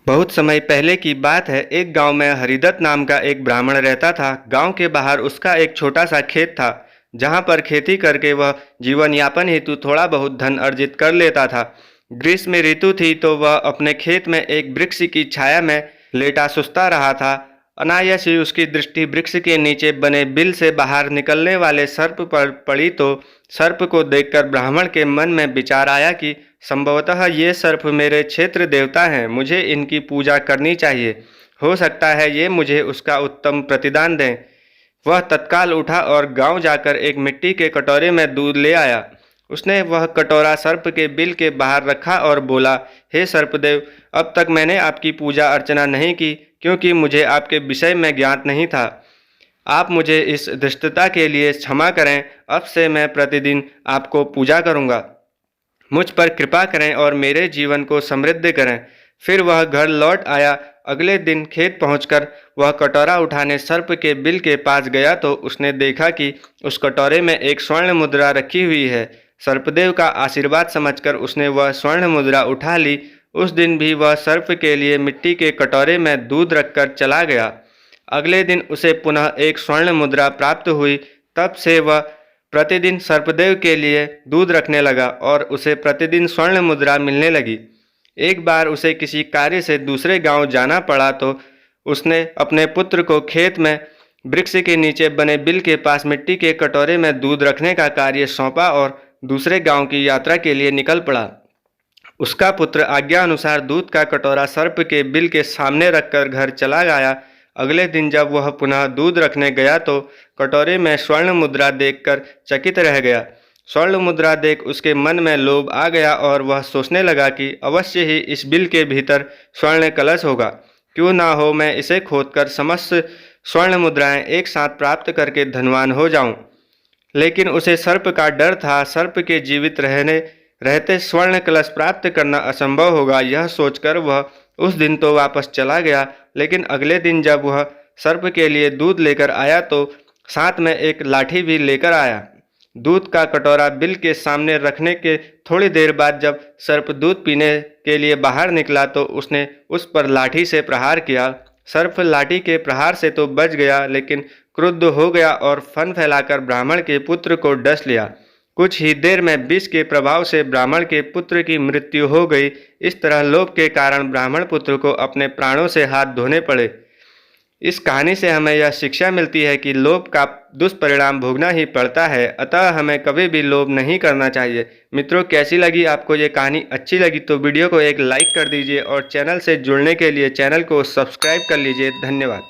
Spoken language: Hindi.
बहुत समय पहले की बात है। एक गांव में हरिदत्त नाम का एक ब्राह्मण रहता था। गांव के बाहर उसका एक छोटा सा खेत था, जहां पर खेती करके वह जीवन यापन हेतु थोड़ा बहुत धन अर्जित कर लेता था। ग्रीष्म ऋतु थी तो वह अपने खेत में एक वृक्ष की छाया में लेटा सुस्ता रहा था। अनायास ही उसकी दृष्टि वृक्ष के नीचे बने बिल से बाहर निकलने वाले सर्प पर पड़ी तो सर्प को देखकर ब्राह्मण के मन में विचार आया कि संभवतः ये सर्प मेरे क्षेत्र देवता हैं, मुझे इनकी पूजा करनी चाहिए। हो सकता है ये मुझे उसका उत्तम प्रतिदान दें। वह तत्काल उठा और गांव जाकर एक मिट्टी के कटोरे में दूध ले आया। उसने वह कटोरा सर्प के बिल के बाहर रखा और बोला, हे सर्पदेव, अब तक मैंने आपकी पूजा अर्चना नहीं की, क्योंकि मुझे आपके विषय में ज्ञात नहीं था। आप मुझे इस धृष्टता के लिए क्षमा करें। अब से मैं प्रतिदिन आपको पूजा करूँगा। मुझ पर कृपा करें और मेरे जीवन को समृद्ध करें। फिर वह घर लौट आया। अगले दिन खेत पहुंचकर वह कटोरा उठाने सर्प के बिल के पास गया तो उसने देखा कि उस कटोरे में एक स्वर्ण मुद्रा रखी हुई है। सर्पदेव का आशीर्वाद समझकर उसने वह स्वर्ण मुद्रा उठा ली। उस दिन भी वह सर्प के लिए मिट्टी के कटोरे में दूध रखकर चला गया। अगले दिन उसे पुनः एक स्वर्ण मुद्रा प्राप्त हुई। तब से वह प्रतिदिन सर्पदेव के लिए दूध रखने लगा और उसे प्रतिदिन स्वर्ण मुद्रा मिलने लगी। एक बार उसे किसी कार्य से दूसरे गांव जाना पड़ा तो उसने अपने पुत्र को खेत में वृक्ष के नीचे बने बिल के पास मिट्टी के कटोरे में दूध रखने का कार्य सौंपा और दूसरे गांव की यात्रा के लिए निकल पड़ा। उसका पुत्र आज्ञा अनुसार दूध का कटोरा सर्प के बिल के सामने रखकर घर चला गया। अगले दिन जब वह पुनः दूध रखने गया तो कटोरे में स्वर्ण मुद्रा देखकर चकित रह गया। स्वर्ण मुद्रा देख उसके मन में लोभ आ गया और वह सोचने लगा कि अवश्य ही इस बिल के भीतर स्वर्ण कलश होगा। क्यों ना हो, मैं इसे खोदकर समस्त स्वर्ण मुद्राएं एक साथ प्राप्त करके धनवान हो जाऊं। लेकिन उसे सर्प का डर था। सर्प के जीवित रहते स्वर्ण कलश प्राप्त करना असंभव होगा। यह सोचकर वह उस दिन तो वापस चला गया, लेकिन अगले दिन जब वह सर्प के लिए दूध लेकर आया तो साथ में एक लाठी भी लेकर आया। दूध का कटोरा बिल के सामने रखने के थोड़ी देर बाद जब सर्प दूध पीने के लिए बाहर निकला तो उसने उस पर लाठी से प्रहार किया। सर्प लाठी के प्रहार से तो बच गया, लेकिन क्रुद्ध हो गया और फन फैलाकर ब्राह्मण के पुत्र को डस लिया। कुछ ही देर में विष के प्रभाव से ब्राह्मण के पुत्र की मृत्यु हो गई। इस तरह लोभ के कारण ब्राह्मण पुत्र को अपने प्राणों से हाथ धोने पड़े। इस कहानी से हमें यह शिक्षा मिलती है कि लोभ का दुष्परिणाम भोगना ही पड़ता है, अतः हमें कभी भी लोभ नहीं करना चाहिए। मित्रों, कैसी लगी आपको ये कहानी? अच्छी लगी तो वीडियो को एक लाइक कर दीजिए और चैनल से जुड़ने के लिए चैनल को सब्सक्राइब कर लीजिए। धन्यवाद।